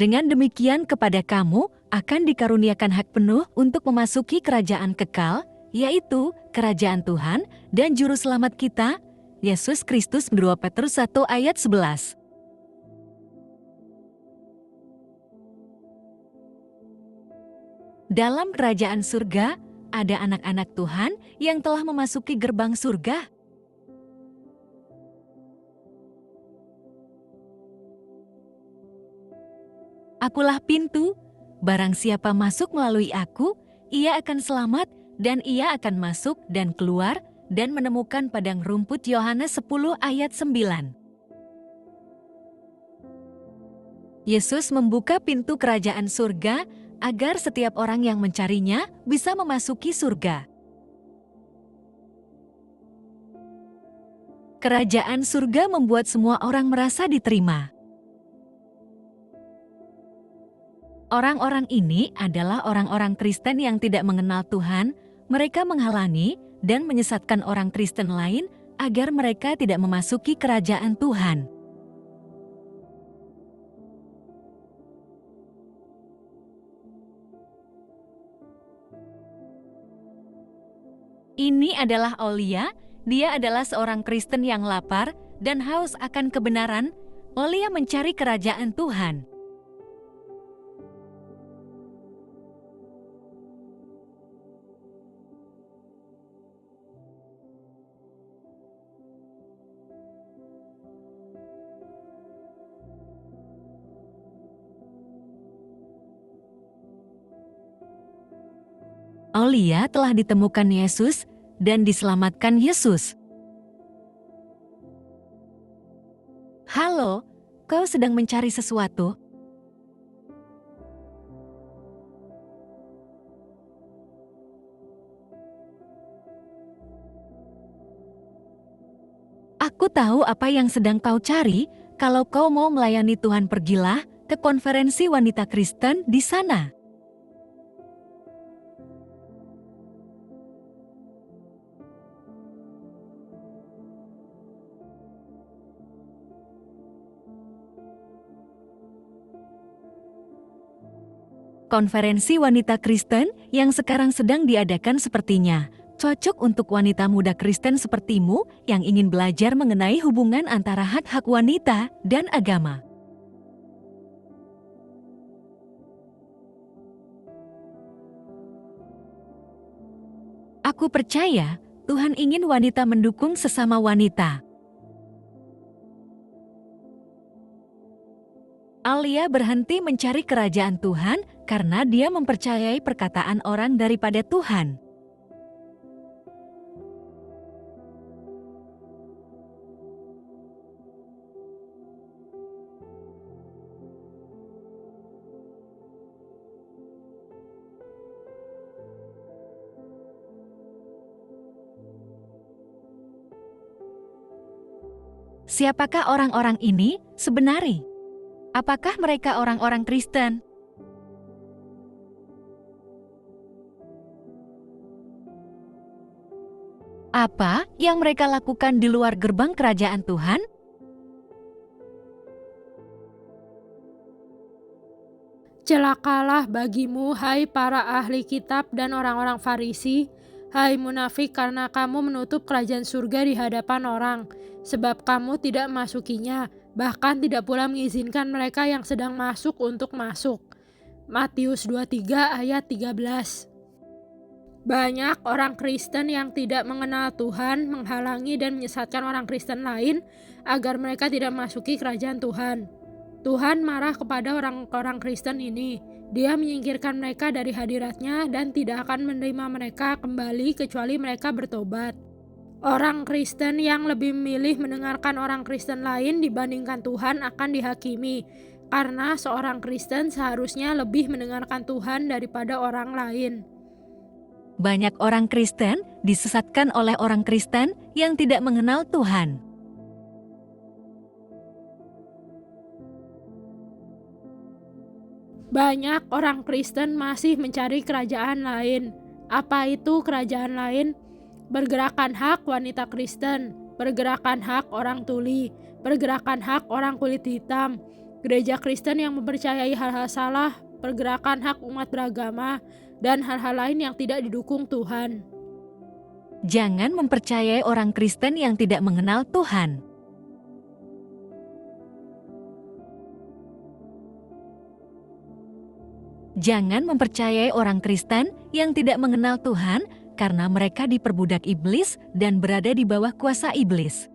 Dengan demikian kepada kamu akan dikaruniakan hak penuh untuk memasuki kerajaan kekal, yaitu kerajaan Tuhan dan Juru Selamat kita, Yesus Kristus. 2 Petrus 1 ayat 11. Dalam kerajaan surga, ada anak-anak Tuhan yang telah memasuki gerbang surga. Akulah pintu, barang siapa masuk melalui aku, ia akan selamat dan ia akan masuk dan keluar dan menemukan padang rumput. Yohanes 10 ayat 9. Yesus membuka pintu kerajaan surga agar setiap orang yang mencarinya bisa memasuki surga. Kerajaan surga membuat semua orang merasa diterima. Orang-orang ini adalah orang-orang Kristen yang tidak mengenal Tuhan. Mereka menghalangi dan menyesatkan orang Kristen lain agar mereka tidak memasuki kerajaan Tuhan. Ini adalah Olia. Dia adalah seorang Kristen yang lapar dan haus akan kebenaran. Olia mencari kerajaan Tuhan. Olia telah ditemukan Yesus dan diselamatkan Yesus. Halo, kau sedang mencari sesuatu? Aku tahu apa yang sedang kau cari. Kalau kau mau melayani Tuhan, pergilah ke konferensi wanita Kristen di sana. Konferensi wanita Kristen yang sekarang sedang diadakan sepertinya cocok untuk wanita muda Kristen sepertimu yang ingin belajar mengenai hubungan antara hak-hak wanita dan agama. Aku percaya Tuhan ingin wanita mendukung sesama wanita. Alia berhenti mencari kerajaan Tuhan karena dia mempercayai perkataan orang daripada Tuhan. Siapakah orang-orang ini sebenarnya? Apakah mereka orang-orang Kristen? Apa yang mereka lakukan di luar gerbang kerajaan Tuhan? Celakalah bagimu, hai para ahli kitab dan orang-orang Farisi, hai munafik, karena kamu menutup kerajaan surga di hadapan orang, sebab kamu tidak memasukinya, bahkan tidak pula mengizinkan mereka yang sedang masuk untuk masuk. Matius 23 ayat 13. Banyak orang Kristen yang tidak mengenal Tuhan menghalangi dan menyesatkan orang Kristen lain agar mereka tidak memasuki kerajaan Tuhan. Tuhan marah kepada orang-orang Kristen ini. Dia menyingkirkan mereka dari hadiratnya dan tidak akan menerima mereka kembali kecuali mereka bertobat. Orang Kristen yang lebih memilih mendengarkan orang Kristen lain dibandingkan Tuhan akan dihakimi, karena seorang Kristen seharusnya lebih mendengarkan Tuhan daripada orang lain. Banyak orang Kristen disesatkan oleh orang Kristen yang tidak mengenal Tuhan. Banyak orang Kristen masih mencari kerajaan lain. Apa itu kerajaan lain? Pergerakan hak wanita Kristen, pergerakan hak orang tuli, pergerakan hak orang kulit hitam, Gereja Kristen yang mempercayai hal-hal salah, pergerakan hak umat beragama, dan hal-hal lain yang tidak didukung Tuhan. Jangan mempercayai orang Kristen yang tidak mengenal Tuhan. Jangan mempercayai orang Kristen yang tidak mengenal Tuhan karena mereka diperbudak iblis dan berada di bawah kuasa iblis.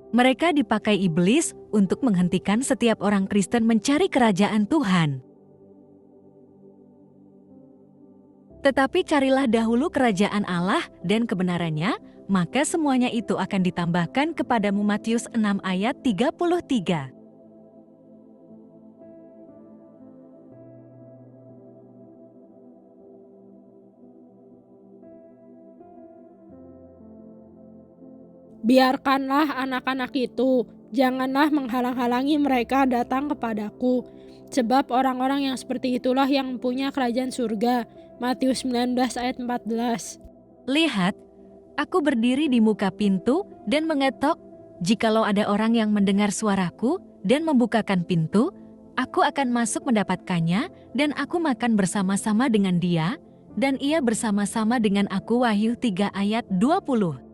Mereka dipakai iblis untuk menghentikan setiap orang Kristen mencari kerajaan Tuhan. Tetapi carilah dahulu kerajaan Allah dan kebenarannya, maka semuanya itu akan ditambahkan kepadamu. Matius 6 ayat 33. Biarkanlah anak-anak itu, janganlah menghalang-halangi mereka datang kepadaku. Sebab orang-orang yang seperti itulah yang mempunyai kerajaan surga. Matius 19 ayat 14. Lihat, aku berdiri di muka pintu dan mengetok. Jikalau ada orang yang mendengar suaraku dan membukakan pintu, aku akan masuk mendapatkannya dan aku makan bersama-sama dengan dia, dan ia bersama-sama dengan aku. Wahyu 3 ayat 20.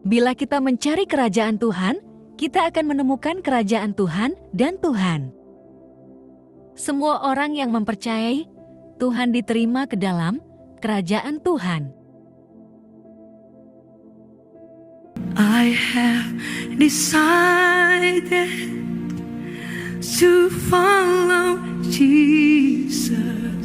Bila kita mencari kerajaan Tuhan, kita akan menemukan kerajaan Tuhan dan Tuhan. Semua orang yang mempercayai Tuhan diterima ke dalam kerajaan Tuhan. I have decided to follow Jesus.